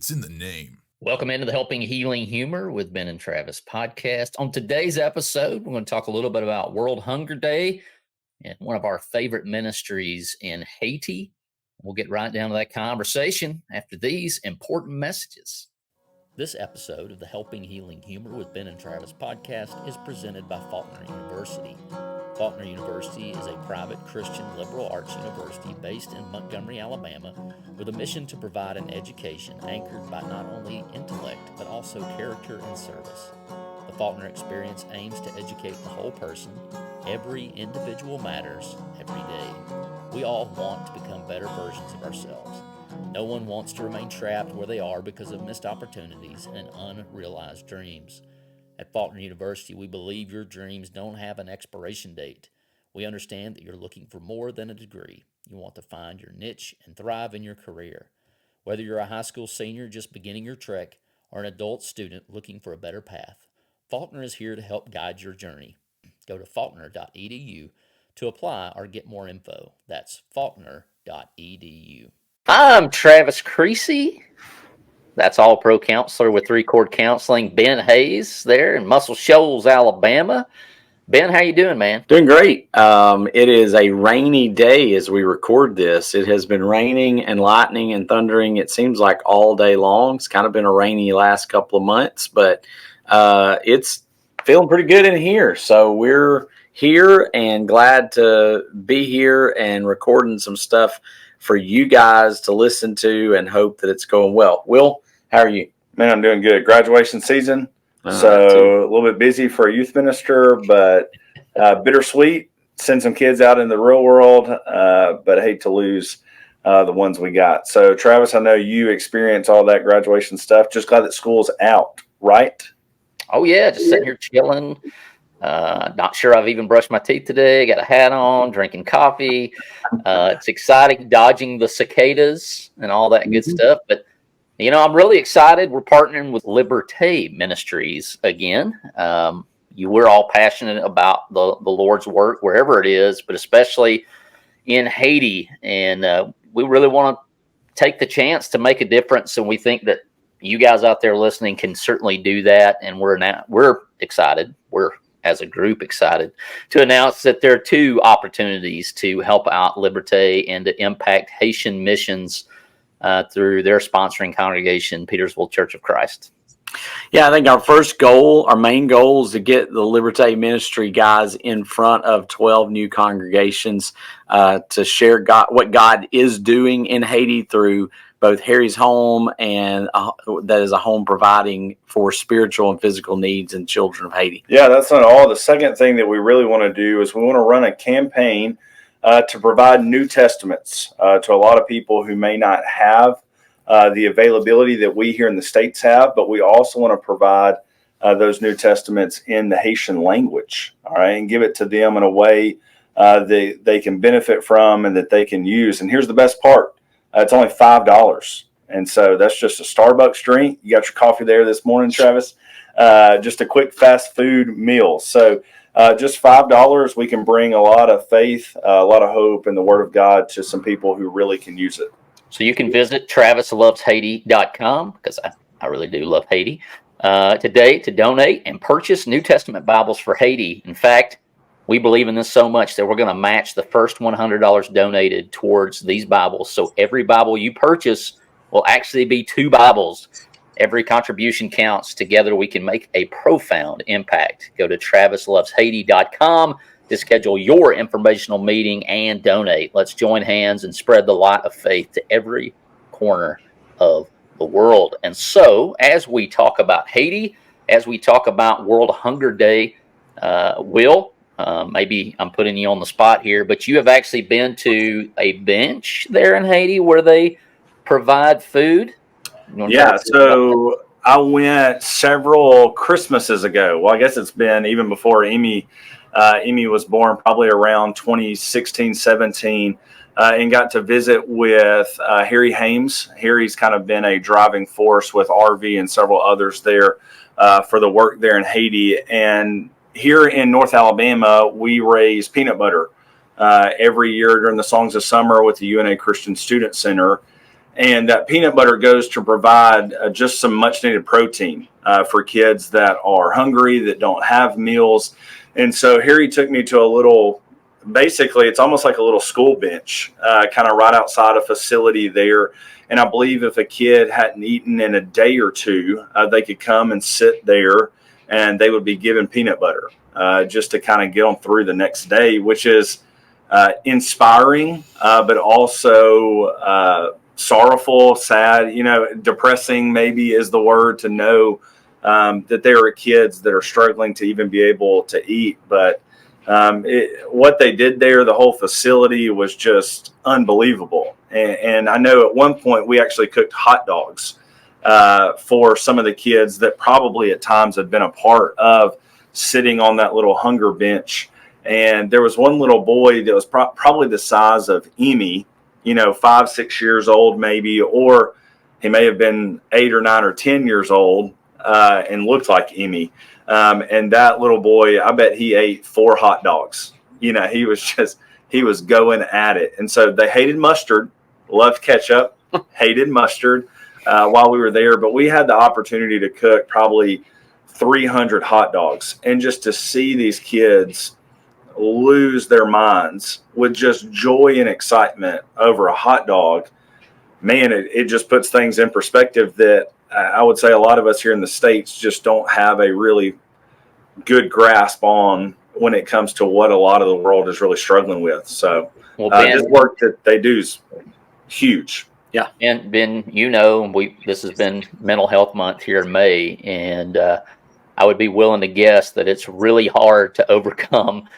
It's in the name. Welcome into the Helping Healing Humor with Ben and Travis podcast. On today's episode, we're going to talk a little bit about World Hunger Day and one of our favorite ministries in Haiti. We'll get right down to that conversation after these important messages. This episode of the Helping Healing Humor with Ben and Travis podcast is presented by Faulkner University. Faulkner University is a private Christian liberal arts university based in Montgomery, Alabama, with a mission to provide an education anchored by not only intellect, but also character and service. The Faulkner experience aims to educate the whole person. Every individual matters every day. We all want to become better versions of ourselves. No one wants to remain trapped where they are because of missed opportunities and unrealized dreams. At Faulkner University, we believe your dreams don't have an expiration date. We understand that you're looking for more than a degree. You want to find your niche and thrive in your career. Whether you're a high school senior just beginning your trek or an adult student looking for a better path, Faulkner is here to help guide your journey. Go to faulkner.edu to apply or get more info. That's faulkner.edu. I'm Travis Creasy. That's All-Pro counselor with Three Chord Counseling, Ben Hayes there in Muscle Shoals, Alabama. Ben, how you doing, man? Doing great. It is a rainy day as we record this. It has been raining and lightning and thundering, it seems like all day long. It's kind of been a rainy last couple of months, but it's feeling pretty good in here. So we're here and glad to be here and recording some stuff for you guys to listen to and hope that it's going well. Will, how are you? Man, I'm doing good. Graduation season, so a little bit busy for a youth minister, but bittersweet. Send some kids out in the real world, but I hate to lose the ones we got. So, Travis, I know you experience all that graduation stuff. Just glad that school's out, right? Oh, yeah, just sitting here chilling. Not sure I've even brushed my teeth today. Got a hat on, drinking coffee. It's exciting, dodging the cicadas and all that good stuff. But, you know, I'm really excited. We're partnering with Liberté Ministries again. We're all passionate about the Lord's work, wherever it is, but especially in Haiti. And we really want to take the chance to make a difference. And we think that you guys out there listening can certainly do that. And we're excited. We're, as a group, excited to announce that there are two opportunities to help out Liberté and to impact Haitian missions through their sponsoring congregation, Petersville Church of Christ. Yeah, I think our main goal is to get the Liberté Ministry guys in front of 12 new congregations to share what God is doing in Haiti through both Harry's home and that is a home providing for spiritual and physical needs in children of Haiti. Yeah, that's not all. The second thing that we really want to do is we want to run a campaign to provide New Testaments to a lot of people who may not have the availability that we here in the States have, but we also want to provide those New Testaments in the Haitian language, all right, and give it to them in a way they can benefit from and that they can use. And here's the best part. It's only $5. And so that's just a Starbucks drink. You got your coffee there this morning, Travis. Just a quick fast food meal. So just $5, we can bring a lot of faith, a lot of hope in the Word of God to some people who really can use it. So you can visit travisloveshaiti.com, because I really do love Haiti, today to donate and purchase New Testament Bibles for Haiti. In fact, we believe in this so much that we're going to match the first $100 donated towards these Bibles. So every Bible you purchase will actually be 2 Bibles. Every contribution counts. Together we can make a profound impact. Go to travisloveshaiti.com to schedule your informational meeting and donate. Let's join hands and spread the light of faith to every corner of the world. And so, as we talk about Haiti, as we talk about World Hunger Day, Will, maybe I'm putting you on the spot here, but you have actually been to a bench there in Haiti where they provide food. Yeah, so I went several Christmases ago. Well, I guess it's been even before Amy was born, probably around 2016, 17, and got to visit with Harry Hames. Harry's kind of been a driving force with RV and several others there for the work there in Haiti. And here in North Alabama, we raise peanut butter every year during the Songs of Summer with the UNA Christian Student Center. And that peanut butter goes to provide just some much needed protein for kids that are hungry, that don't have meals. And so here he took me to a little, basically it's almost like a little school bench, kind of right outside a facility there. And I believe if a kid hadn't eaten in a day or two, they could come and sit there and they would be given peanut butter just to kind of get them through the next day, which is inspiring, but also sorrowful, sad, depressing maybe is the word, to know that there are kids that are struggling to even be able to eat. But what they did there, the whole facility was just unbelievable. And I know at one point we actually cooked hot dogs for some of the kids that probably at times had been a part of sitting on that little hunger bench. And there was one little boy that was probably the size of Amy, 5, 6 years old maybe, or he may have been 8 or 9 or 10 years old and looked like Amy. And that little boy, I bet he ate 4 hot dogs. He was going at it. And so they hated mustard, loved ketchup, hated mustard while we were there. But we had the opportunity to cook probably 300 hot dogs. And just to see these kids lose their minds with just joy and excitement over a hot dog, man, it just puts things in perspective that I would say a lot of us here in the States just don't have a really good grasp on when it comes to what a lot of the world is really struggling with. So this work that they do is huge. Yeah. And Ben, this has been Mental Health Month here in May, and I would be willing to guess that it's really hard to overcome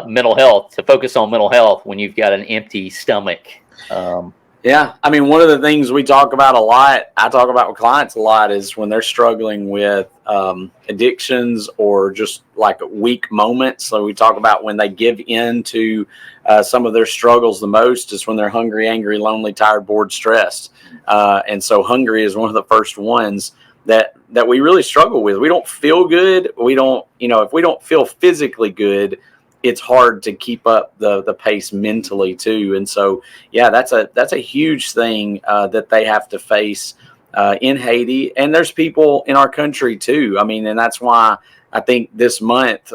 mental health, to focus on mental health when you've got an empty stomach. Yeah. I mean, one of the things we talk about a lot, I talk about with clients a lot, is when they're struggling with addictions or just like weak moments. So we talk about when they give in to some of their struggles the most is when they're hungry, angry, lonely, tired, bored, stressed. And so hungry is one of the first ones that we really struggle with. We don't feel good. We don't, if we don't feel physically good, it's hard to keep up the pace mentally too. And so, yeah, that's a huge thing that they have to face in Haiti. And there's people in our country too. I mean, and that's why I think this month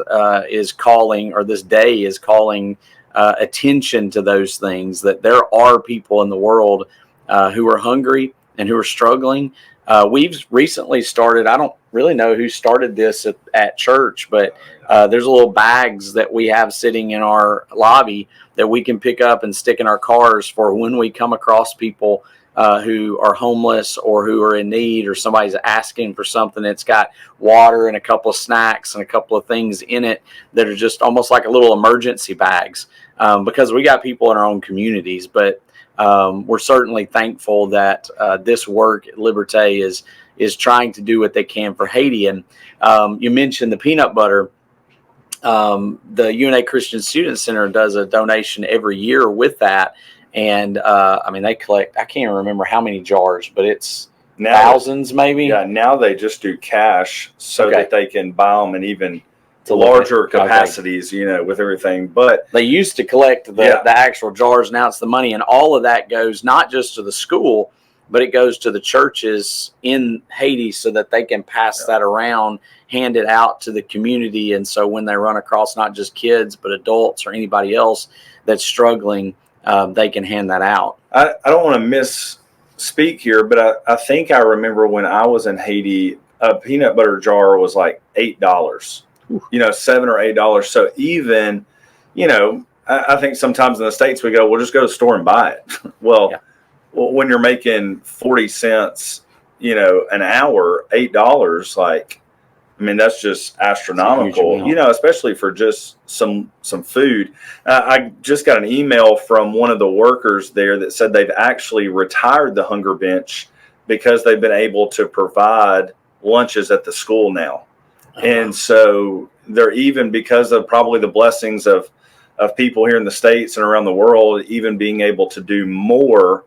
is calling, or this day is calling attention to those things, that there are people in the world who are hungry and who are struggling. We've recently started, I don't really know who started this at church, but there's little bags that we have sitting in our lobby that we can pick up and stick in our cars for when we come across people who are homeless or who are in need, or somebody's asking for something. It's got water and a couple of snacks and a couple of things in it that are just almost like a little emergency bags, because we got people in our own communities. But we're certainly thankful that this work at Liberté is trying to do what they can for Haiti. And you mentioned the peanut butter. The UNA Christian Student Center does a donation every year with that. And I mean, they collect, I can't remember how many jars, but it's thousands maybe. Yeah, now they just do cash so that they can buy them in even larger capacities, with everything. But they used to collect the actual jars. Now it's the money. And all of that goes not just to the school, but it goes to the churches in Haiti so that they can pass that around, hand it out to the community. And so when they run across not just kids, but adults or anybody else that's struggling, they can hand that out. I don't want to misspeak here, but I think I remember when I was in Haiti, a peanut butter jar was like $8, $7 or $8. So even, I think sometimes in the States we go, we'll just go to the store and buy it. Well, when you're making 40 cents, an hour, $8, like, I mean, that's just astronomical, especially for just some food. I just got an email from one of the workers there that said they've actually retired the hunger bench because they've been able to provide lunches at the school now. And so they're, even because of probably the blessings of people here in the States and around the world, even being able to do more,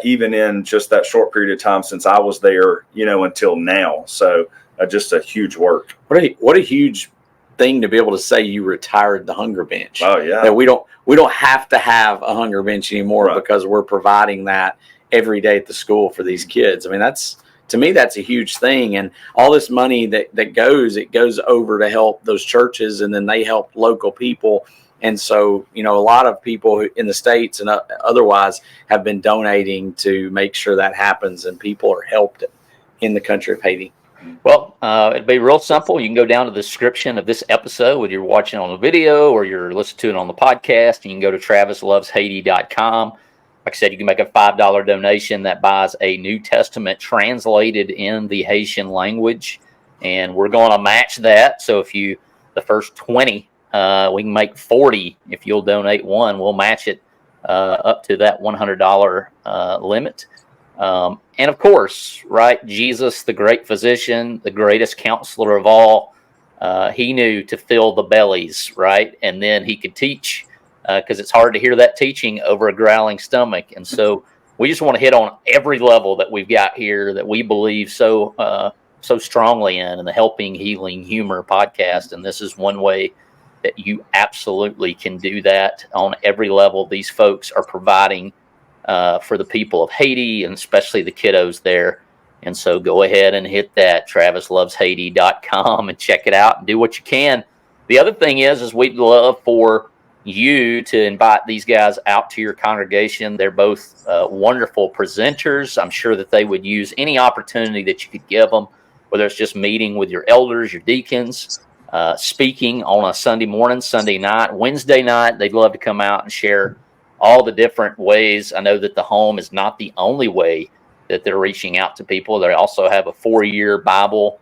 even in just that short period of time since I was there, until now. So just a huge work. What a huge thing to be able to say you retired the hunger bench. Oh yeah. That we don't have to have a hunger bench anymore because we're providing that every day at the school for these kids. I mean, to me, that's a huge thing. And all this money that goes over to help those churches, and then they help local people. And so, a lot of people in the States and otherwise have been donating to make sure that happens and people are helped in the country of Haiti. Well, it'd be real simple. You can go down to the description of this episode, whether you're watching on the video or you're listening to it on the podcast, and you can go to travisloveshaiti.com. Like I said, you can make a $5 donation that buys a New Testament translated in the Haitian language, and we're going to match that. So if the first 20, we can make 40. If you'll donate one, we'll match it up to that $100 limit. And of course, right, Jesus, the great physician, the greatest counselor of all, he knew to fill the bellies, right? And then he could teach, because it's hard to hear that teaching over a growling stomach. And so we just want to hit on every level that we've got here that we believe so strongly in the Helping, Healing, Humor podcast. And this is one way that you absolutely can do that on every level. These folks are providing for the people of Haiti, and especially the kiddos there. And so go ahead and hit that travisloveshaiti.com and check it out and do what you can. The other thing is we'd love for you to invite these guys out to your congregation. They're both wonderful presenters. I'm sure that they would use any opportunity that you could give them, whether it's just meeting with your elders, your deacons, speaking on a Sunday morning, Sunday night, Wednesday night. They'd love to come out and share all the different ways. I know that the home is not the only way that they're reaching out to people. They also have a 4-year Bible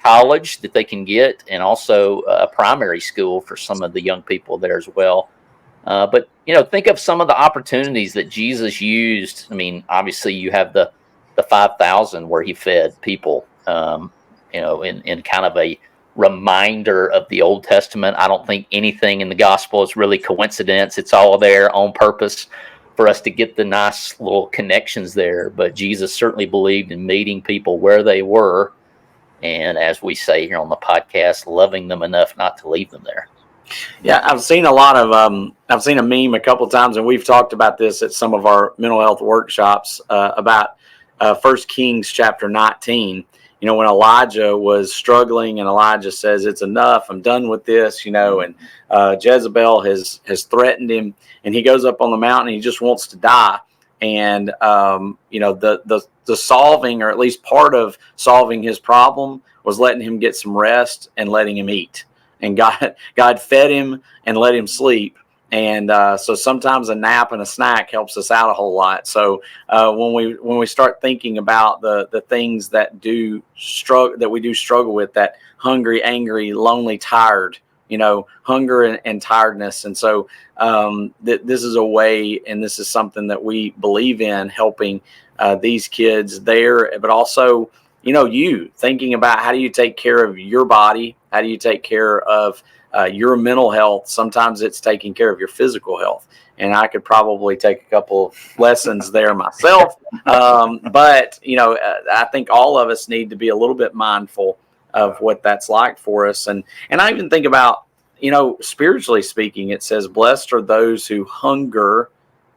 college that they can get, and also a primary school for some of the young people there as well. But, think of some of the opportunities that Jesus used. I mean, obviously you have the 5,000 where he fed people, in kind of a reminder of the Old Testament. I don't think anything in the gospel is really coincidence. It's all there on purpose for us to get the nice little connections there. But Jesus certainly believed in meeting people where they were, and as we say here on the podcast, loving them enough not to leave them there. Yeah, I've seen I've seen a meme a couple of times, and we've talked about this at some of our mental health workshops about 1 Kings chapter 19. When Elijah was struggling, and Elijah says, "It's enough. I'm done with this," and Jezebel has threatened him, and he goes up on the mountain. And he just wants to die. And the solving, or at least part of solving his problem, was letting him get some rest and letting him eat. And God fed him and let him sleep. And so sometimes a nap and a snack helps us out a whole lot. So when we start thinking about the things that we do struggle with, that hungry, angry, lonely, tired, hunger and tiredness. And so this is a way, and this is something that we believe in, helping these kids there, but also, you thinking about how do you take care of your body? How do you take care of your mental health? Sometimes it's taking care of your physical health. And I could probably take a couple of lessons there myself. But, I think all of us need to be a little bit mindful of what that's like for us. And I even think about, spiritually speaking, it says, blessed are those who hunger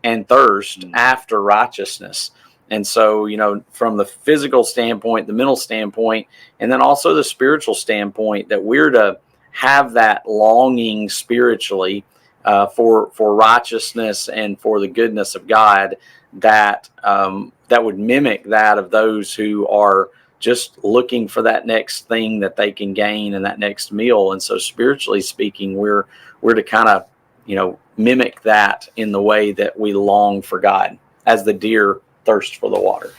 and thirst after righteousness. And so, from the physical standpoint, the mental standpoint, and then also the spiritual standpoint, that we're to have that longing spiritually for righteousness and for the goodness of God, that would mimic that of those who are just looking for that next thing that they can gain and that next meal. And so spiritually speaking, we're to kind of, mimic that in the way that we long for God, as the deer thirst for the water.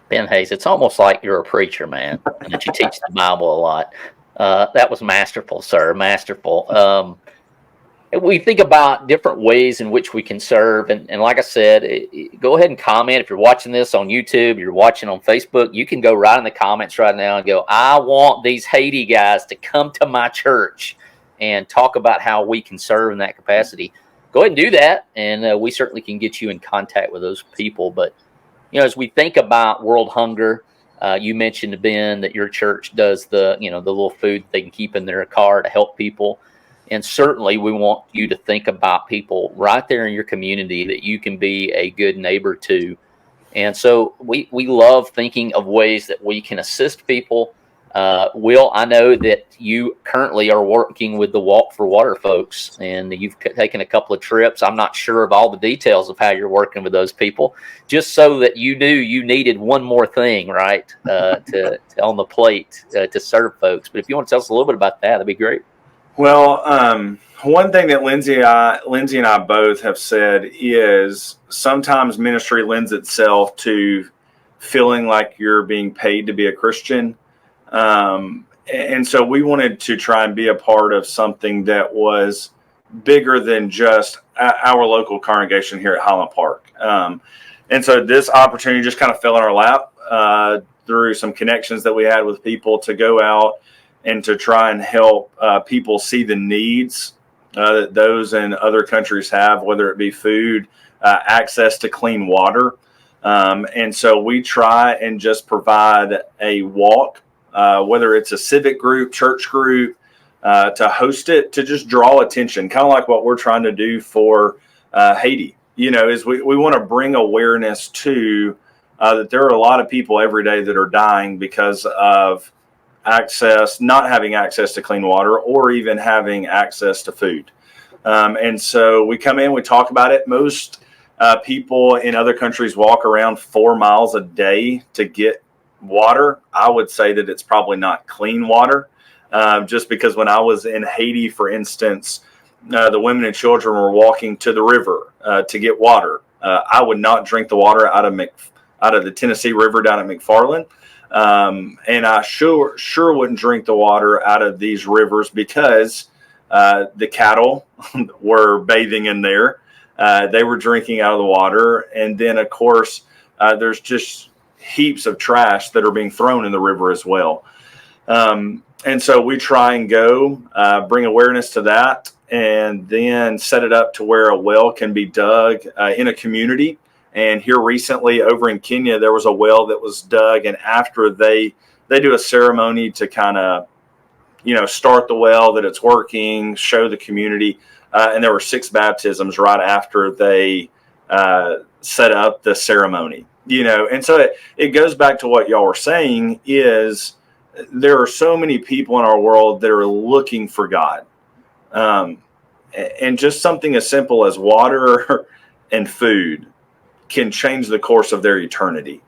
Ben Hayes, it's almost like you're a preacher, man, and that you teach the Bible a lot. That was masterful, sir. Masterful. We think about different ways in which we can serve. And like I said, go ahead and comment. If you're watching this on YouTube, you're watching on Facebook, you can go right in the comments right now and go, I want these Haiti guys to come to my church and talk about how we can serve in that capacity. Go ahead and do that. And we certainly can get you in contact with those people. But, as we think about world hunger, you mentioned, Ben, that your church does the little food they can keep in their car to help people. And certainly we want you to think about people right there in your community that you can be a good neighbor to. And so we love thinking of ways that we can assist people. Will, I know that you currently are working with the Walk for Water folks, and you've taken a couple of trips. I'm not sure of all the details of how you're working with those people, just so that you knew you needed one more thing, right, to on the plate to serve folks. But if you want to tell us a little bit about that, that'd be great. Well, one thing that Lindsay and I both have said is sometimes ministry lends itself to feeling like you're being paid to be a Christian. And so we wanted to try and be a part of something that was bigger than just our local congregation here at Highland Park. And so this opportunity just kind of fell in our lap through some connections that we had with people to go out and to try and help people see the needs that those in other countries have, whether it be food, access to clean water. And so we try and just provide a walk, whether it's a civic group, church group, to host it, to just draw attention, kind of like what we're trying to do for Haiti. Is we want to bring awareness to that there are a lot of people every day that are dying because of not having access to clean water or even having access to food. And so we come in, we talk about it. Most people in other countries walk around 4 miles a day to get water. I would say that it's probably not clean water, just because when I was in Haiti, for instance, the women and children were walking to the river to get water. I would not drink the water out of the Tennessee River down at McFarland. And I sure wouldn't drink the water out of these rivers because the cattle were bathing in there. They were drinking out of the water. And then, of course, there's just heaps of trash that are being thrown in the river as well. And so we try and go bring awareness to that, and then set it up to where a well can be dug in a community. And here recently over in Kenya, there was a well that was dug. And after they do a ceremony to kind of, start the well, that it's working, show the community. And there were 6 baptisms right after they set up the ceremony, And so it goes back to what y'all were saying is there are so many people in our world that are looking for God. And just something as simple as water and food can change the course of their eternity.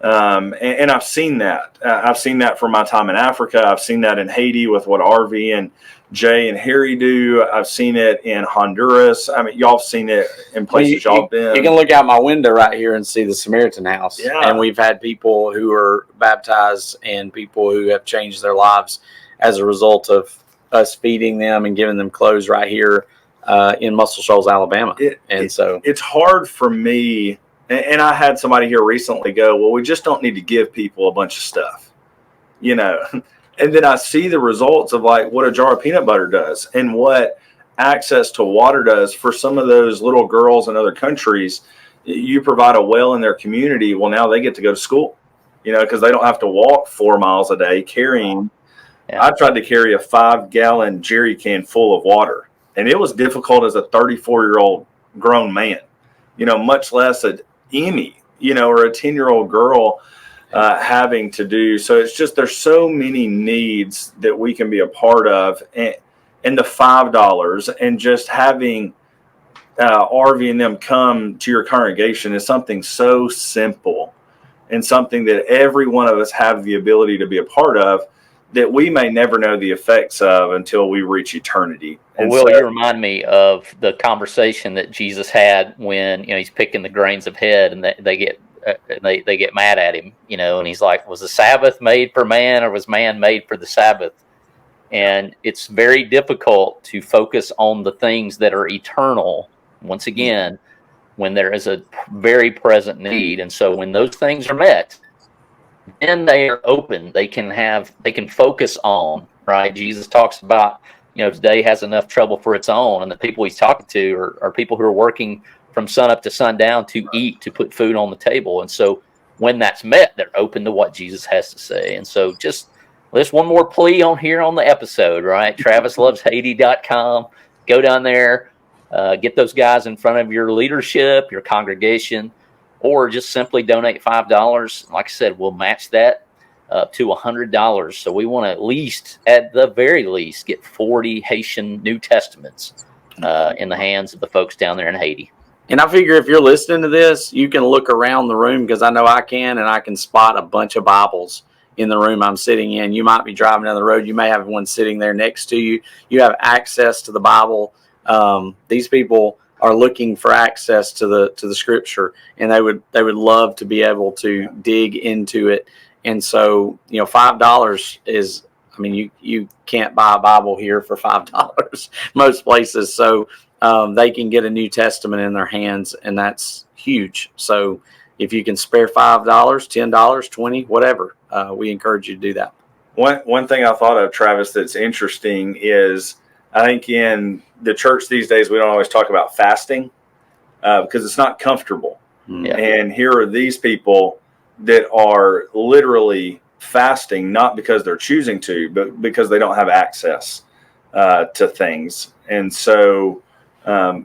And I've seen that. I've seen that from my time in Africa. I've seen that in Haiti with what RV and Jay and Harry do. I've seen it in Honduras. I mean, y'all have seen it in places y'all been. You can look out my window right here and see the Samaritan house. Yeah. And we've had people who are baptized and people who have changed their lives as a result of us feeding them and giving them clothes right here in Muscle Shoals, Alabama. So it's hard for me. And I had somebody here recently go, well, we just don't need to give people a bunch of stuff, And then I see the results of like what a jar of peanut butter does and what access to water does for some of those little girls in other countries. You provide a well in their community. Well, now they get to go to school, because they don't have to walk 4 miles a day carrying. Yeah. I tried to carry a 5-gallon jerry can full of water, and it was difficult as a 34-year-old grown man, much less an Emmy, or a 10-year-old girl having to do. So it's just, there's so many needs that we can be a part of, and the $5 and just having RV and them come to your congregation is something so simple and something that every one of us have the ability to be a part of, that we may never know the effects of until we reach eternity. And Will, you remind me of the conversation that Jesus had when he's picking the grains of head, and they get mad at him, and he's like, "Was the Sabbath made for man, or was man made for the Sabbath?" And it's very difficult to focus on the things that are eternal. Once again, when there is a very present need, and so when those things are met, then they are open. They can focus on, right? Jesus talks about, today has enough trouble for its own. And the people he's talking to are people who are working from sun up to sundown to eat, to put food on the table. And so when that's met, they're open to what Jesus has to say. And so just There's one more plea on here on the episode, right? TravisLovesHaiti.com. Go down there, get those guys in front of your leadership, your congregation, or just simply donate $5. Like I said, we'll match that up to $100. So we want to at least, at the very least, get 40 Haitian New Testaments in the hands of the folks down there in Haiti. And I figure if you're listening to this, you can look around the room, because I know I can, and I can spot a bunch of Bibles in the room I'm sitting in. You might be driving down the road. You may have one sitting there next to you. You have access to the Bible. These people are looking for access to the Scripture, and they would love to be able to dig into it. And so, $5 is, I mean, you can't buy a Bible here for $5 most places. So they can get a New Testament in their hands, and that's huge. So if you can spare $5, $10, $20, whatever, we encourage you to do that. One thing I thought of, Travis, that's interesting is I think in the church these days, we don't always talk about fasting because it's not comfortable. Yeah. And here are these people that are literally fasting, not because they're choosing to, but because they don't have access to things. And so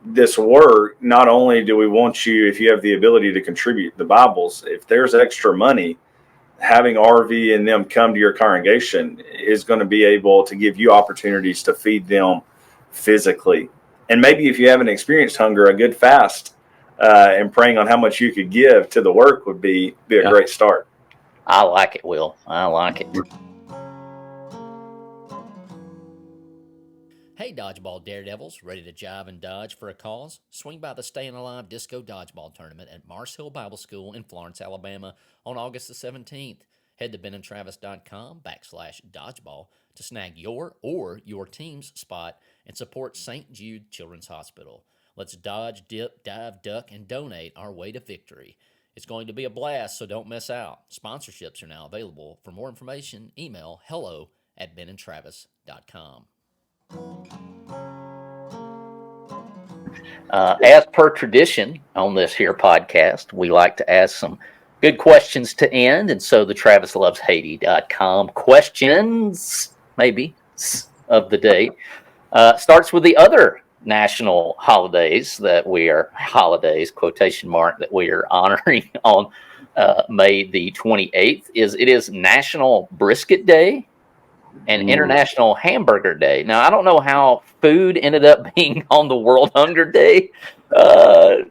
this work, not only do we want you, if you have the ability to contribute the Bibles, if there's extra money, having RV and them come to your congregation is going to be able to give you opportunities to feed them physically. And maybe if you haven't experienced hunger, a good fast and praying on how much you could give to the work would be a great start. I like it, Will. I like it. Hey, Dodgeball Daredevils, ready to jive and dodge for a cause? Swing by the Staying Alive Disco Dodgeball Tournament at Mars Hill Bible School in Florence, Alabama on August the 17th. Head to benandtravis.com/dodgeball to snag your or your team's spot and support St. Jude Children's Hospital. Let's dodge, dip, dive, duck, and donate our way to victory. It's going to be a blast, so don't miss out. Sponsorships are now available. For more information, email hello@benandtravis.com. As per tradition on this here podcast, we like to ask some good questions to end. And so the TravisLovesHaiti.com questions, maybe, of the day starts with the other national holidays that we are, quotation mark, that we are honoring on May the 28th. It is National Brisket Day and International Hamburger Day. Now, I don't know how food ended up being on the World Hunger Day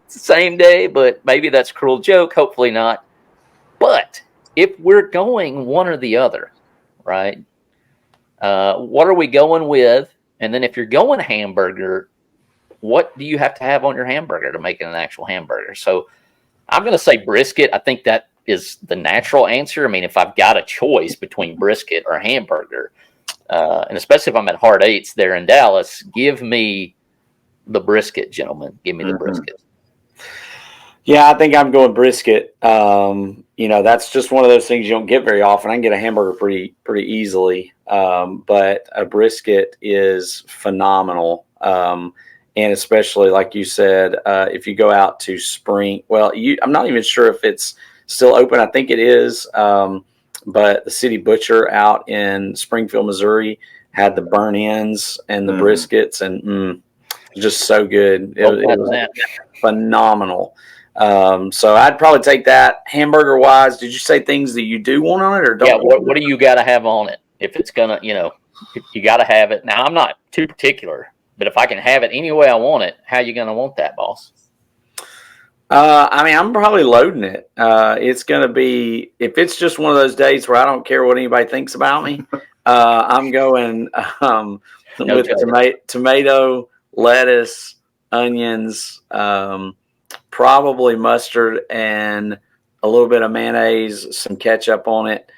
same day, but maybe that's a cruel joke. Hopefully not. But if we're going one or the other, right, what are we going with? And then if you're going hamburger, what do you have to have on your hamburger to make it an actual hamburger? So I'm going to say brisket. I think that is the natural answer. I mean, if I've got a choice between brisket or hamburger, and especially if I'm at Hard Eights there in Dallas, give me the brisket, gentlemen. Give me the brisket. Yeah, I think I'm going brisket. That's just one of those things you don't get very often. I can get a hamburger pretty easily, but a brisket is phenomenal. And especially, like you said, if you go out to Spring, I'm not even sure if it's still open. I think it is. But the City Butcher out in Springfield, Missouri had the burn ends and the briskets, and just so good. It was phenomenal. So I'd probably take that. Hamburger wise, did you say things that you do want on it or don't? Yeah, what do you got to have on it? If it's gonna, you got to have it. Now, I'm not too particular, but if I can have it any way I want it, how you gonna want that, boss? I'm probably loading it. It's going to be, if it's just one of those days where I don't care what anybody thinks about me, I'm going with tomato, lettuce, onions, probably mustard, and a little bit of mayonnaise, some ketchup on it.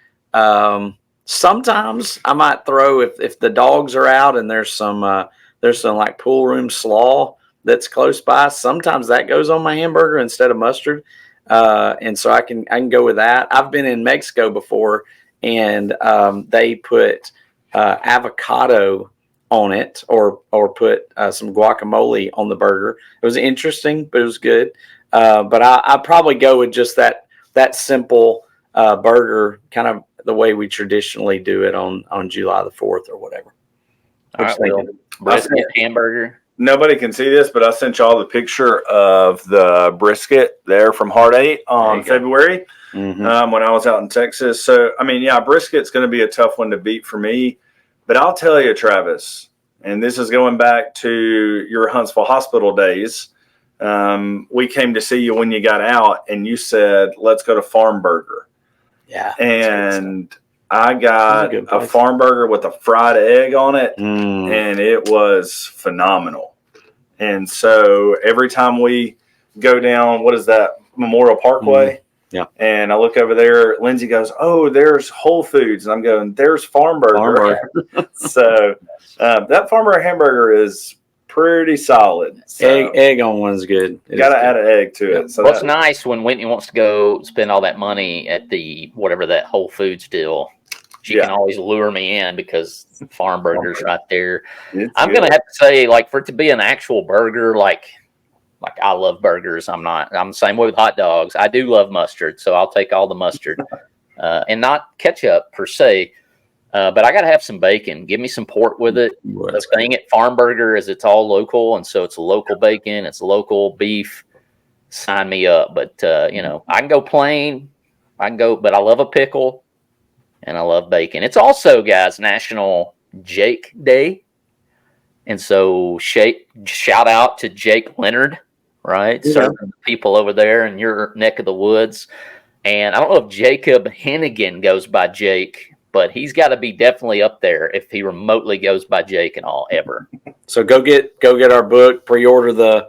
Sometimes I might throw, if the dogs are out and there's some like pool room slaw that's close by, sometimes that goes on my hamburger instead of mustard. And so I can go with that. I've been in Mexico before, and they put avocado on it or put some guacamole on the burger. It was interesting, but it was good. But I probably go with just that simple burger, kind of the way we traditionally do it on July the 4th or whatever. All right, well, brisket, hamburger. Nobody can see this, but I sent y'all the picture of the brisket there from Heart 8 on February when I was out in Texas. So, I mean, yeah, brisket's going to be a tough one to beat for me. But I'll tell you, Travis, and this is going back to your Huntsville Hospital days. We came to see you when you got out, and you said, let's go to Farm Burger. Yeah. And I got a farm burger with a fried egg on it, and it was phenomenal. And so every time we go down, what is that, Memorial Parkway? Yeah. And I look over there, Lindsay goes, oh, there's Whole Foods. And I'm going, there's Farm Burger. So that Farm Burger hamburger is pretty solid. So egg on one's good. You got to add an egg to it. So what's nice when Whitney wants to go spend all that money at the whatever that Whole Foods deal, she can always lure me in because Farm Burger's right there. I'm going to have to say, like, for it to be an actual burger, like I love burgers. I'm the same way with hot dogs. I do love mustard, so I'll take all the mustard and not ketchup per se. But I got to have some bacon. Give me some pork with it. The thing at Farm Burger is it's all local, and so it's local bacon. It's local beef. Sign me up. But, I can go plain. But I love a pickle, and I love bacon. It's also, guys, National Jake Day. And so shout out to Jake Leonard, right? Serving people over there in your neck of the woods. And I don't know if Jacob Hennigan goes by Jake, but he's got to be definitely up there if he remotely goes by Jake and all ever. So go get our book, pre-order the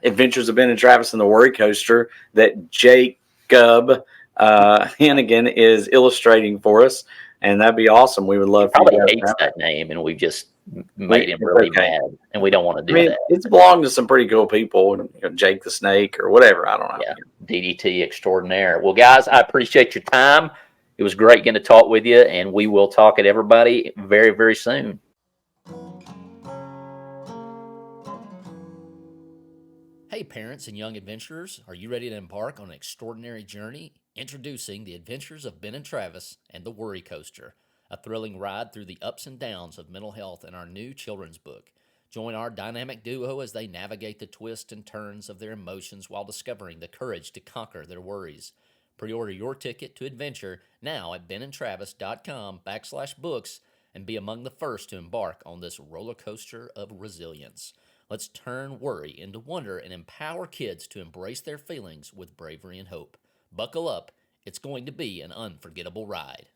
Adventures of Ben and Travis and the Worry Coaster that Jacob Hennigan is illustrating for us, and that'd be awesome. We would love. He probably hates that name, and we just made him really mad, and we don't want to do that. It's belonged to some pretty cool people, Jake the Snake or whatever. I don't know. Yeah, DDT extraordinaire. Well, guys, I appreciate your time. It was great getting to talk with you, and we will talk at everybody very, very soon. Hey, parents and young adventurers, are you ready to embark on an extraordinary journey? Introducing The Adventures of Ben and Travis and the Worry Coaster, a thrilling ride through the ups and downs of mental health in our new children's book. Join our dynamic duo as they navigate the twists and turns of their emotions while discovering the courage to conquer their worries. Pre-order your ticket to adventure now at benandtravis.com/books and be among the first to embark on this roller coaster of resilience. Let's turn worry into wonder and empower kids to embrace their feelings with bravery and hope. Buckle up. It's going to be an unforgettable ride.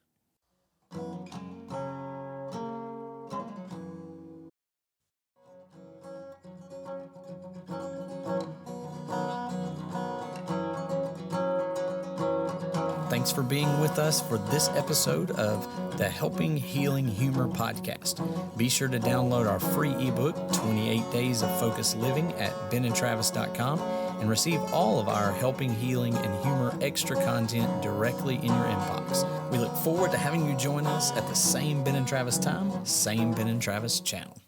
Thanks for being with us for this episode of the Helping Healing Humor podcast. Be sure to download our free ebook, 28 Days of Focused Living, at benandtravis.com and receive all of our Helping Healing and Humor extra content directly in your inbox. We look forward to having you join us at the same Ben and Travis time, same Ben and Travis channel.